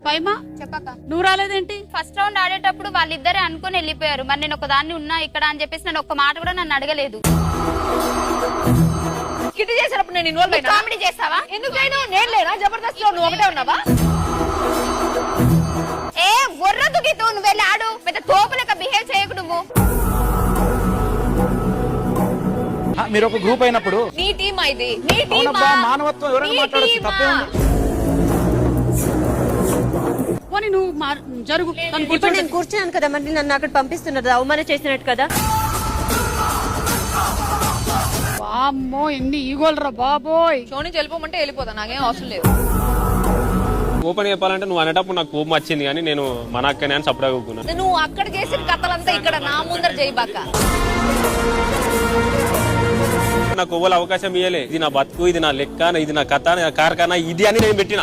పైమా చెప్పక నువ్వు రాలేదేంటి? ఫస్ట్ రౌండ్ ఆడేటప్పుడు వాళ్ళిద్దరే అనుకుని వెళ్ళిపోయారు. మరి నేను ఒకదాన్ని ఉన్నా ఇక్కడ అని చెప్పేసి నన్ను ఒక్క మాట కూడా నన్ను అడగలేదు. కిట్ చేసినప్పుడు నేను ఇన్వాల్వ్ అయినా కామెడీ చేస్తావా? ఎందుకు నేను లేనా జబర్దస్త్ లో నువ్వు ఒకటే ఉన్నావా? ఏ గొర్రెదు గీతు నువ్వు వెళ్ళి ఆడు. పెద్ద తోపులక బిహేవ్ చేయకు నువ్వు. మీరు ఒక గ్రూప్ అయినప్పుడు నీ టీమ్ ఇది, నీ టీమ్. అవునబ్బా, మానవత్వం ఎవరైనా మాట్లాడొచ్చు, తప్పేముంది? పోనీ నువ్వు జరుగు. ఇప్పుడు నేను కూర్చున్నాను కదా, మళ్ళీ నన్ను అక్కడ పంపిస్తున్నారు, అవమానం చేసినట్టు కదా. వామ్మో ఎన్ని ఈగోలరా బాబోయ్. షో నుంచి వెళ్ళిపోమంటే వెళ్ళిపోతా, నాకేం అవసరం లేదు. ఓపెన్ చెప్పాలంటే నువ్వు అనేటప్పుడు నాకు కోపం వచ్చింది, కానీ నేను మన అక్కనే అని సపరేట్ కూకున్నా. నువ్వు అక్కడ చేసిన కథలంతా ఇక్కడ నా ముందర చేయబాక. నాకు ఓవల్ అవకాశం ఇయ్యలే. ఇది నా బతుకు, ఇది నా లెక్క, ఇది నా కథ, నా కార్ఖానా, ఇది అని నేను పెట్టిన.